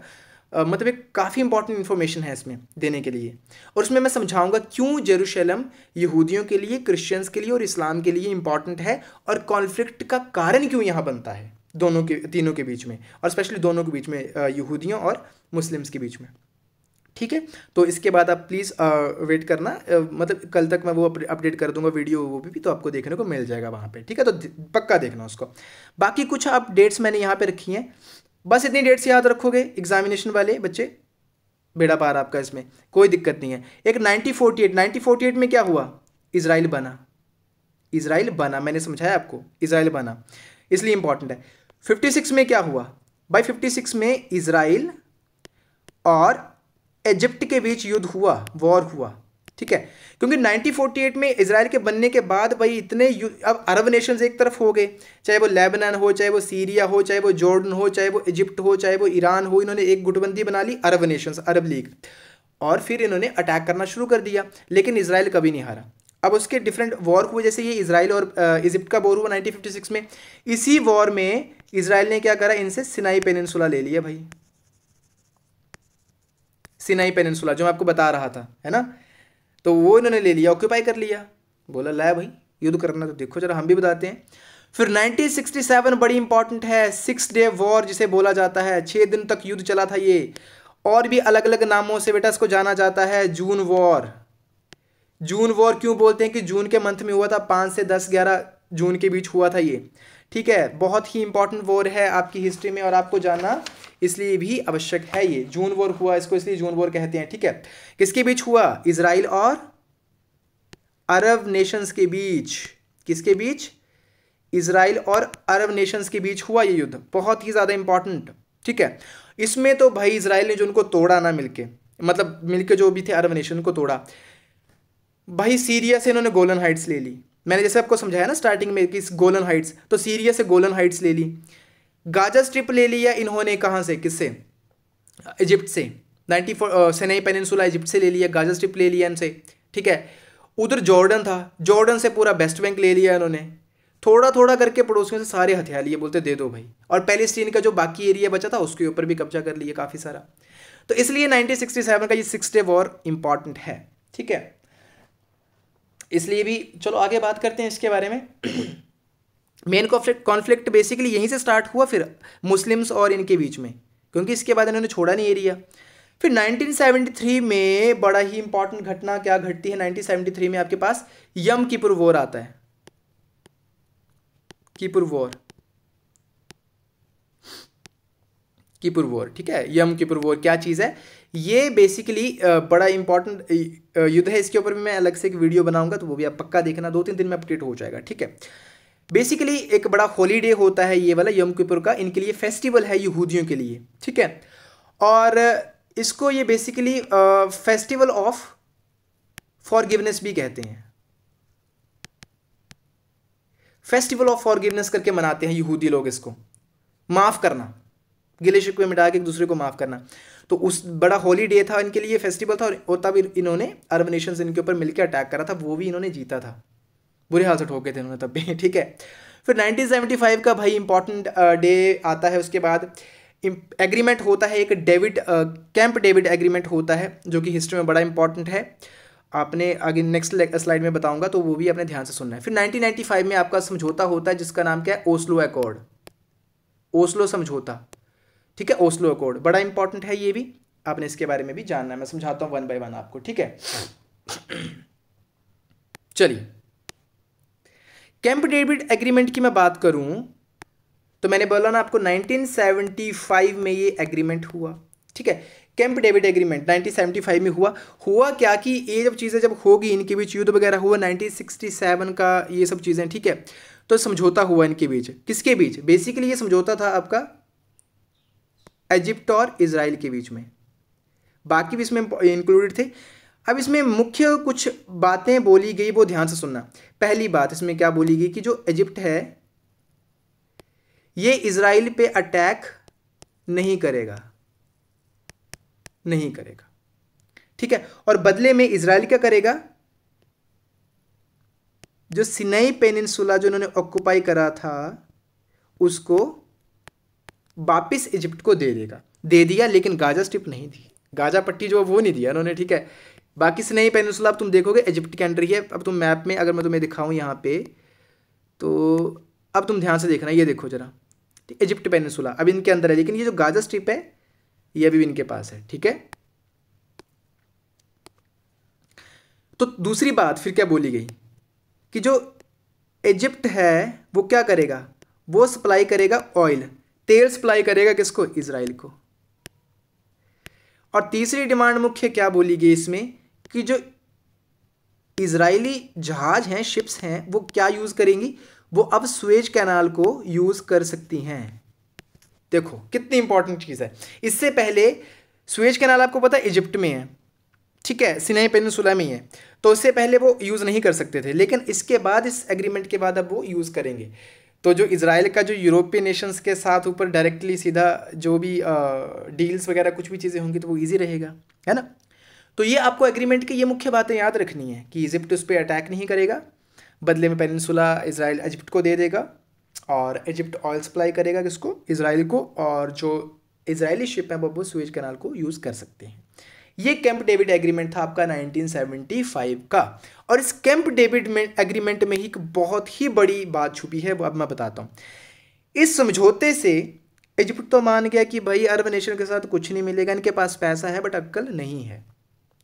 मतलब एक काफ़ी इंपॉर्टेंट इन्फॉर्मेशन है इसमें देने के लिए, और उसमें मैं समझाऊंगा क्यों जेरूशलम यहूदियों के लिए, क्रिश्चियंस के लिए और इस्लाम के लिए इंपॉर्टेंट है, और कॉन्फ्लिक्ट का कारण क्यों यहाँ बनता है दोनों के, तीनों के बीच में, और स्पेशली दोनों के बीच में, यहूदियों और मुस्लिम्स के बीच में, ठीक है। तो इसके बाद आप प्लीज़ वेट करना, मतलब कल तक मैं वो अपडेट कर दूंगा वीडियो, वो भी तो आपको देखने को मिल जाएगा वहाँ पे, ठीक है। तो पक्का देखना उसको। बाकी कुछ आप डेट्स मैंने यहाँ पे रखी हैं, बस इतनी डेट्स याद रखोगे, एग्जामिनेशन वाले बच्चे बेड़ा पार आपका, इसमें कोई दिक्कत नहीं है। एक 1948 में क्या हुआ, इजराइल बना, मैंने समझाया आपको, इजराइल बना, इसलिए इंपॉर्टेंट है। 56 में क्या हुआ भाई, 56 में इजराइल और इजिप्ट के बीच युद्ध हुआ, वॉर हुआ, ठीक है। क्योंकि 1948 में इजराइल के बनने के बाद भाई इतने, अब अरब नेशंस एक तरफ हो गए, चाहे वो लेबनान हो, चाहे वो सीरिया हो, चाहे वो जॉर्डन हो, चाहे वो इजिप्ट हो, चाहे वो ईरान हो, इन्होंने एक गुटबंदी बना ली, अरब नेशंस, अरब लीग, और फिर इन्होंने अटैक करना शुरू कर दिया, लेकिन इजराइल कभी नहीं हारा। अब उसके डिफरेंट वॉर हुए, जैसे ये इजराइल और इजिप्ट का वॉर हुआ 1956 में। इसी वॉर में इजराइल ने क्या करा, इनसे सिनाई पेनिनसुला ले लिया भाई, सिनाई पेनिनसुला जो मैं आपको बता रहा था, है ना। तो वो इन्होंने ले लिया, ऑक्यूपाई कर लिया, बोला ला भाई युद्ध करना तो देखो जरा, हम भी बताते हैं। फिर 1967 बड़ी इंपॉर्टेंट है, 6 डे वॉर जिसे बोला जाता है, 6 दिन तक युद्ध चला था ये, और भी अलग अलग नामों से बेटा इसको जाना जाता है। जून वॉर क्यों बोलते हैं कि जून के मंथ में हुआ था, 5 से 10-11 जून के बीच हुआ था ये, ठीक है। बहुत ही इंपॉर्टेंट वॉर है आपकी हिस्ट्री में, और आपको जानना इसलिए भी आवश्यक है। ये जून वॉर हुआ, इसको इसलिए जून वॉर कहते हैं, ठीक है। किसके बीच हुआ, इजराइल और अरब नेशंस के बीच। किसके बीच, इजराइल और अरब नेशंस के बीच हुआ ये युद्ध, बहुत ही ज़्यादा इंपॉर्टेंट, ठीक है। इसमें तो भाई इजराइल ने जो उनको तोड़ा ना, मिलके, मतलब मिलके जो भी थे अरब नेशन को तोड़ा भाई। सीरिया से इन्होंने गोलन हाइट्स ले ली, मैंने जैसे आपको समझाया ना स्टार्टिंग में कि गोलन हाइट्स, तो सीरिया से गोलन हाइट्स ले ली। गाजा स्ट्रिप ले लिया इन्होंने, कहाँ से, किससे, इजिप्ट से। 94 सिनाई पेनिनसुला इजिप्ट से ले लिया, गाजा स्ट्रिप ले लिया इनसे, ठीक है। उधर जॉर्डन था, जॉर्डन से पूरा वेस्ट बैंक ले लिया इन्होंने, थोड़ा थोड़ा करके पड़ोसियों से सारे हथियार लिए, बोलते दे दो भाई। और पैलेस्टीन का जो बाकी एरिया बचा था उसके ऊपर भी कब्जा कर लिया काफ़ी सारा। तो इसलिए 1967 का ये 6 डे वॉर इंपॉर्टेंट है, ठीक है। इसलिए भी चलो आगे बात करते हैं इसके बारे में। मेन कॉन्फ्लिक्ट बेसिकली यहीं से स्टार्ट हुआ फिर मुस्लिम्स और इनके बीच में, क्योंकि इसके बाद इन्होंने छोड़ा नहीं एरिया। फिर 1973 में बड़ा ही इंपॉर्टेंट घटना क्या घटती है, 1973 में आपके पास यम किपुर वॉर आता है। किपुर वॉर, ठीक है। यम किपुर वॉर क्या चीज़ है, ये बेसिकली बड़ा इंपॉर्टेंट युद्ध है। इसके ऊपर भी मैं अलग से एक वीडियो बनाऊंगा, तो वो भी आप पक्का देखना, 2-3 दिन में अपडेट हो जाएगा, ठीक है। बेसिकली एक बड़ा हॉलीडे होता है ये वाला यम किपुर का, इनके लिए फेस्टिवल है यहूदियों के लिए, ठीक है। और इसको ये बेसिकली फेस्टिवल ऑफ फॉरगिवनेस भी कहते हैं। फेस्टिवल ऑफ फॉरगिवनेस करके मनाते हैं यहूदी लोग इसको, माफ करना, गिले शिकवे मिटा के एक दूसरे को माफ करना। तो उस बड़ा हॉलीडे था इनके लिए, फेस्टिवल था, और तब इन्होंने अरब नेशंस इनके ऊपर मिलकर अटैक करा था, वो भी इन्होंने जीता था, बुरे हाल से ठोके थे इन्होंने तब भी, ठीक है। फिर 1975 का भाई इंपॉर्टेंट डे आता है। उसके बाद एग्रीमेंट होता है एक कैंप डेविड एग्रीमेंट होता है, जो कि हिस्ट्री में बड़ा इंपॉर्टेंट है। आपने आगे नेक्स्ट स्लाइड में बताऊंगा, तो वो भी अपने ध्यान से सुनना है। फिर 1995 में आपका समझौता होता है जिसका नाम क्या है, ओस्लो अकॉर्ड, ओस्लो समझौता, ठीक है। ओस्लो अकॉर्ड बड़ा इंपॉर्टेंट है, ये भी आपने इसके बारे में भी जानना है, मैं समझाता हूँ 1 by 1 आपको, ठीक है। चलिए, कैंप डेविड एग्रीमेंट की मैं बात करूं तो मैंने बोला ना आपको 1975 में ये एग्रीमेंट हुआ, ठीक है। कैंप डेविड एग्रीमेंट 1975 में हुआ क्या कि ये जब चीज़ें जब होगी, इनके बीच युद्ध वगैरह हुआ 1967 का, ये सब चीज़ें, ठीक है। तो समझौता हुआ इनके बीच, किसके बीच, बेसिकली ये समझौता था आपका इजिप्ट और इजराइल के बीच में, बाकी भी इसमें इंक्लूडेड थे। अब इसमें मुख्य कुछ बातें बोली गई, वो ध्यान से सुनना। पहली बात इसमें क्या बोली गई कि जो इजिप्ट है ये इजराइल पे अटैक नहीं करेगा, ठीक है। और बदले में इजराइल क्या करेगा, जो सिनाई पेनिनसुला जो उन्होंने ऑक्युपाई करा था उसको वापिस इजिप्ट को दे दिया, लेकिन गाजा स्ट्रिप नहीं दी, गाजा पट्टी जो वो नहीं दिया उन्होंने, ठीक है। बाकी सिनाई पेनिनसुला अब तुम देखोगे इजिप्ट के अंडर ही है। अब तुम मैप में अगर मैं तुम्हें दिखाऊं यहाँ पे, तो अब तुम ध्यान से देखना, ये देखो जरा, इजिप्ट पेनिनसुला अब इनके अंदर है, लेकिन ये जो गाजा स्ट्रिप है ये अभी भी इनके पास है, ठीक है। तो दूसरी बात फिर क्या बोली गई कि जो इजिप्ट है वो क्या करेगा, वो सप्लाई करेगा ऑयल, तेल सप्लाई करेगा किसको, इजराइल को। और तीसरी डिमांड मुख्य क्या बोली गई इसमें कि जो इजरायली जहाज हैं, शिप्स हैं, वो क्या यूज करेंगी, वो अब सुएज कैनाल को यूज कर सकती हैं। देखो कितनी इंपॉर्टेंट चीज है। इससे पहले सुएज कैनाल आपको पता है इजिप्ट में है, ठीक है, सिनाई पेनिनसुला में ही है, तो इससे पहले वो यूज नहीं कर सकते थे, लेकिन इसके बाद, इस एग्रीमेंट के बाद अब वो यूज करेंगे। तो जो इजराइल का जो यूरोपियन नेशंस के साथ ऊपर डायरेक्टली सीधा जो भी डील्स वगैरह कुछ भी चीज़ें होंगी तो वो इजी रहेगा, है ना। तो ये आपको एग्रीमेंट की ये मुख्य बातें याद रखनी है कि इजिप्ट उस पर अटैक नहीं करेगा, बदले में पेनिनसुला इजराइल इजिप्ट को दे देगा, और इजिप्ट ऑयल सप्लाई करेगा किसको, इजराइल को, और जो इजरायली शिप है वो सुएज कैनाल को यूज़ कर सकते हैं। ये कैंप डेविड एग्रीमेंट था आपका 1975 का। और इस कैंप डेविड एग्रीमेंट में ही एक बहुत ही बड़ी बात छुपी है, वो अब मैं बताता हूँ। इस समझौते से इजिप्ट तो मान गया कि भाई अरब नेशन के साथ कुछ नहीं मिलेगा, इनके पास पैसा है बट अक्ल नहीं है,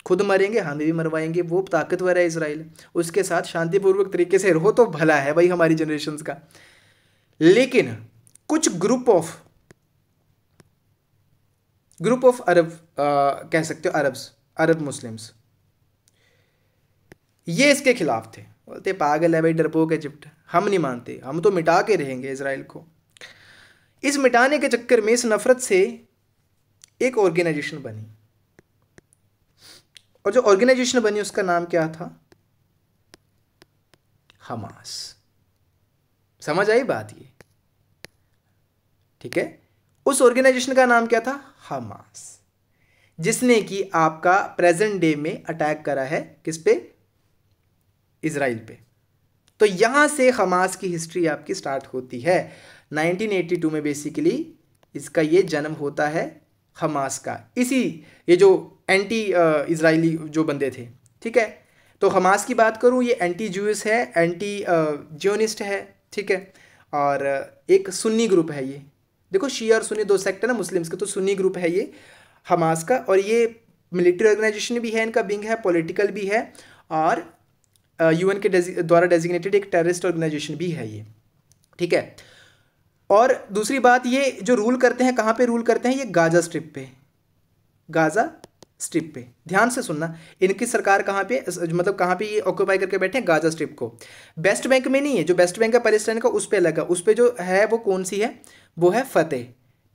खुद मरेंगे हमें भी मरवाएंगे, वो ताकतवर है इजराइल, उसके साथ शांतिपूर्वक तरीके से रहो तो भला है भाई हमारी जनरेशन का। लेकिन कुछ ग्रुप ऑफ अरब कह सकते हो, अरब मुस्लिम्स, ये इसके खिलाफ थे, बोलते पागल है भाई, डरपोक इजिप्ट, हम नहीं मानते, हम तो मिटा के रहेंगे इजराइल को। इस मिटाने के चक्कर में, इस नफरत से एक ऑर्गेनाइजेशन बनी, और जो ऑर्गेनाइजेशन बनी उसका नाम क्या था, हमास। समझ आई बात ये, ठीक है। उस ऑर्गेनाइजेशन का नाम क्या था, हमास, जिसने कि आपका प्रेजेंट डे में अटैक करा है किस पे, इजराइल पे। तो यहां से हमास की हिस्ट्री आपकी स्टार्ट होती है। 1982 में बेसिकली इसका ये जन्म होता है हमास का। इसी ये जो एंटी इजराइली जो बंदे थे, ठीक है। तो हमास की बात करूं, ये एंटी जूइस है, एंटी जियोनिस्ट है, ठीक है। और एक सुन्नी ग्रुप है ये। देखो शिया और सुन्नी दो सेक्ट है ना मुस्लिम्स के, तो सुन्नी ग्रुप है ये हमास का, और ये मिलिट्री ऑर्गेनाइजेशन भी है, इनका विंग है, पॉलिटिकल भी है, और यूएन के द्वारा डेजिग्नेटेड एक टेररिस्ट ऑर्गेनाइजेशन भी है ये, ठीक है। और दूसरी बात, ये जो रूल करते हैं, कहाँ पे रूल करते हैं, ये गाजा स्ट्रिप पे, गाजा स्ट्रिप पे, ध्यान से सुनना। इनकी सरकार कहाँ पे, मतलब कहाँ पे ये ऑक्यूपाई करके बैठे हैं, गाजा स्ट्रिप को। वेस्ट बैंक में नहीं है, जो वेस्ट बैंक है पैलेस्टाइन का उस पे लगा, उस पे जो है वो कौन सी है, वो है फतेह,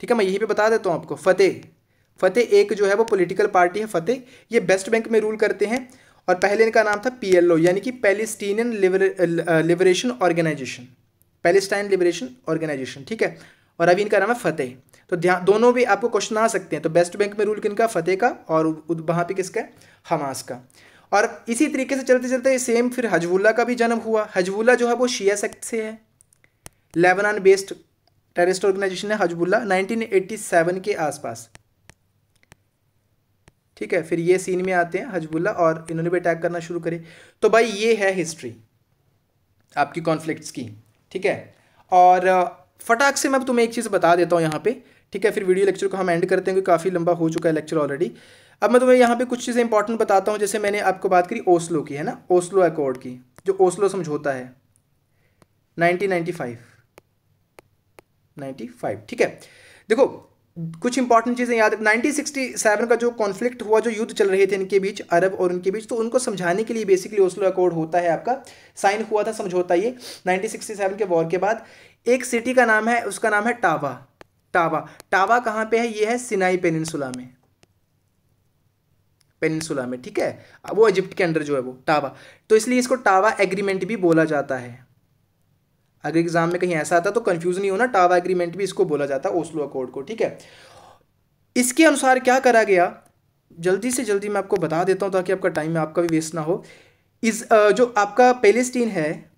ठीक है। मैं यहीं पे बता देता हूँ आपको, फतेह एक जो है वो पॉलिटिकल पार्टी है फतेह, ये वेस्ट बैंक में रूल करते हैं। और पहले इनका नाम था PLO, यानी कि Palestinian liberation organisation, Palestine liberation organisation, ठीक है। और अभी इनका नाम है फतेह। तो ध्यान, दोनों भी आपको क्वेश्चन आ सकते हैं। तो वेस्ट बैंक में रूल किनका, फतेह का, और वहाँ पे किसका, हमास का। और इसी तरीके से चलते चलते सेम फिर हजबुल्ला का भी जन्म हुआ। हजबुल्ला जो है वो शिया सेक्ट से है, लेबनान बेस्ड टेररिस्ट ऑर्गेनाइजेशन है हजबुल्ला, 1987 के आसपास, ठीक है। फिर ये सीन में आते हैं हजबुल्ला, और इन्होंने भी अटैक करना शुरू करे। तो भाई ये है हिस्ट्री आपकी कॉन्फ्लिक्ट्स की, ठीक है। और फटाक से मैं तुम्हें एक चीज़ बता देता हूँ यहाँ पे, ठीक है। फिर वीडियो लेक्चर को हम एंड करते हैं क्योंकि काफ़ी लंबा हो चुका है लेक्चर ऑलरेडी। अब मैं तुम्हें यहाँ पे कुछ चीज़ें इंपॉर्टेंट बताता हूँ। जैसे मैंने आपको बात करी ओस्लो की, है ना, ओस्लो अकॉर्ड की, जो ओस्लो समझौता है 1995, ठीक है। देखो कुछ इंपॉर्टेंट चीज़ें याद, 1967 का जो कॉन्फ्लिक्ट हुआ, जो युद्ध चल रहे थे इनके बीच, अरब और उनके बीच, तो उनको समझाने के लिए बेसिकली ओस्लो अकॉर्ड होता है आपका, साइन हुआ था समझौता ये 1967 के वॉर के बाद। एक सिटी का नाम है, उसका नाम है टावा। टावा कहाँ पे है, ये है सिनाई पेनिनसुला में, ठीक है। वो इजिप्ट के अंदर जो है वो टावा, तो इसलिए इसको टावा एग्रीमेंट भी बोला जाता है। अगर एग्जाम में कहीं ऐसा आता तो कंफ्यूज नहीं होना, टावा एग्रीमेंट भी इसको बोला जाता है, ओस्लो अकॉर्ड को, ठीक है। इसके अनुसार क्या करा गया, जल्दी से जल्दी मैं आपको बता देता हूं ताकि आपका टाइम आपका भी वेस्ट ना हो। जो आपका पैलेस्टीन है,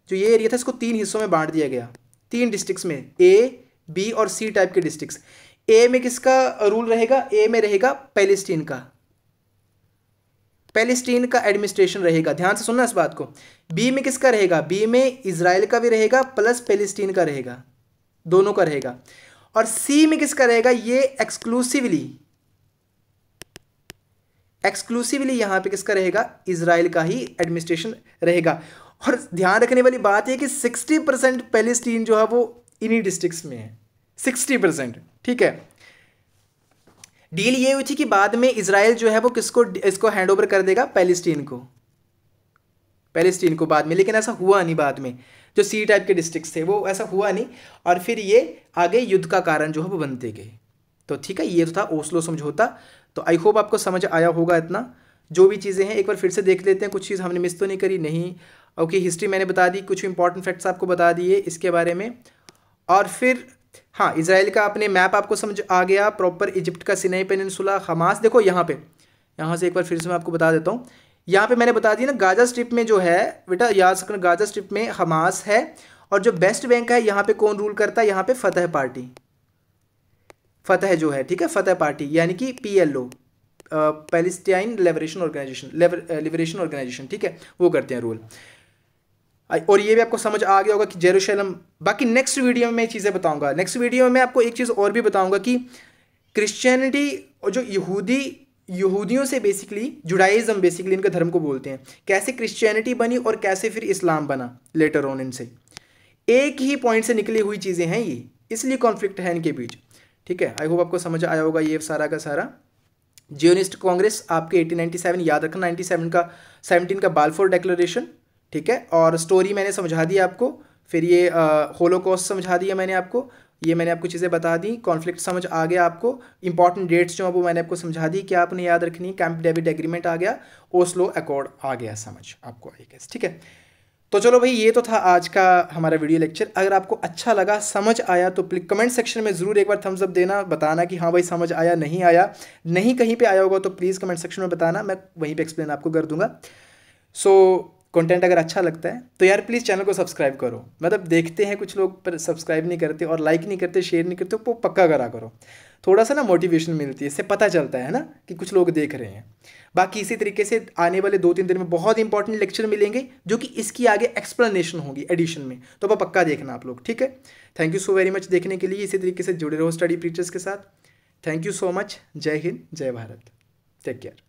जो ये एरिया था, इसको 3 हिस्सों में बांट दिया गया, 3 डिस्ट्रिक्ट्स में, A, B और C टाइप के डिस्ट्रिक्ट्स। ए में किसका रूल रहेगा, ए में रहेगा पैलेस्टीन का एडमिनिस्ट्रेशन रहेगा, ध्यान से सुनना इस बात को। बी में किसका रहेगा, बी में इजराइल का भी रहेगा प्लस पैलेस्टीन का रहेगा, दोनों का रहेगा। और सी में किसका रहेगा, ये एक्सक्लूसिवली यहां पे किसका रहेगा, इजराइल का ही एडमिनिस्ट्रेशन रहेगा। और ध्यान रखने वाली बात है कि 60% पैलेस्टीन जो है वो इन्हीं डिस्ट्रिक्ट्स में है, 60%, ठीक है। डील ये हुई थी कि बाद में इजराइल जो है वो इसको हैंड ओवर कर देगा पैलेस्टीन को बाद में, लेकिन ऐसा हुआ नहीं। बाद में जो C टाइप के डिस्ट्रिक्ट्स थे वो ऐसा हुआ नहीं, और फिर ये आगे युद्ध का कारण जो है वो बनते गए। तो ठीक है, ये तो था ओस्लो समझौता। तो आई होप आपको समझ आया होगा इतना। जो भी चीज़ें हैं एक बार फिर से देख लेते हैं, कुछ चीज़ हमने मिस तो नहीं करी, नहीं। ओके, हिस्ट्री मैंने बता दी, कुछ इंपॉर्टेंट फैक्ट्स आपको बता दिए इसके बारे में। और फिर हाँ, इजराइल का अपने मैप आपको समझ आ गया प्रॉपर, इजिप्ट का सिनाई पेनिनसुला, हमास। देखो यहाँ से एक बार फिर से मैं आपको बता देता हूँ। यहाँ पे मैंने बता दिया ना, गाजा स्ट्रिप में जो है बेटा, याद रखना, गाजा स्ट्रिप में हमास है, और जो वेस्ट बैंक है यहाँ पे कौन रूल करता है, यहाँ पे फतेह पार्टी, फतेह जो है, ठीक है, फतेह पार्टी यानी कि PLO, पैलेस्टाइन लिबरेशन ऑर्गेनाइजेशन, ठीक है, वो करते हैं रूल। और ये भी आपको समझ आ गया होगा कि जेरूशलम। बाकी नेक्स्ट वीडियो में मैं चीज़ें बताऊंगा, नेक्स्ट वीडियो में मैं आपको एक चीज़ और भी बताऊंगा कि क्रिश्चियनिटी और जो यहूदियों से बेसिकली, जुडाइज़म बेसिकली इनके धर्म को बोलते हैं, कैसे क्रिश्चियनिटी बनी और कैसे फिर इस्लाम बना लेटर ऑन। इनसे एक ही पॉइंट से निकली हुई चीज़ें हैं ये, इसलिए कॉन्फ्लिक्ट है इनके बीच, ठीक है। आई होप आपको समझ आया होगा ये सारा का सारा। जियोनिस्ट कांग्रेस आपके 1897, याद रखना, 17 का बाल्फोर डिक्लेरेशन, ठीक है। और स्टोरी मैंने समझा दी आपको, फिर ये होलोकॉस्ट समझा दिया मैंने आपको, ये मैंने आपको चीज़ें बता दी, कॉन्फ्लिक्ट समझ आ गया आपको, इंपॉर्टेंट डेट्स जो है वो मैंने आपको समझा दी, क्या आपने याद रखनी है, कैंप डेविड एग्रीमेंट आ गया, ओस्लो अकॉर्ड आ गया, समझ आपको आई गेस, ठीक है। तो चलो भाई, ये तो था आज का हमारा वीडियो लेक्चर। अगर आपको अच्छा लगा, समझ आया, तो प्लीज कमेंट सेक्शन में ज़रूर एक बार थम्स अप देना, बताना कि हाँ भाई समझ आया, नहीं आया, नहीं कहीं पे आया होगा तो प्लीज़ कमेंट सेक्शन में बताना, मैं वहीं पे एक्सप्लेन आपको कर दूंगा। सो कंटेंट अगर अच्छा लगता है तो यार प्लीज़ चैनल को सब्सक्राइब करो। मतलब देखते हैं कुछ लोग पर सब्सक्राइब नहीं करते और लाइक नहीं करते, शेयर नहीं करते, वो पक्का करा करो। थोड़ा सा ना मोटिवेशन मिलती है, इससे पता चलता है ना कि कुछ लोग देख रहे हैं। बाकी इसी तरीके से आने वाले 2-3 दिन में बहुत इंपॉर्टेंट लेक्चर मिलेंगे जो कि इसकी आगे एक्सप्लेनेशन होगी एडिशन में, तो वह पक्का देखना आप लोग, ठीक है। Thank you so very much देखने के लिए। इसी तरीके से जुड़े रहो स्टडी प्रीचर्स के साथ। Thank you so much. जय हिंद, जय भारत, टेक केयर।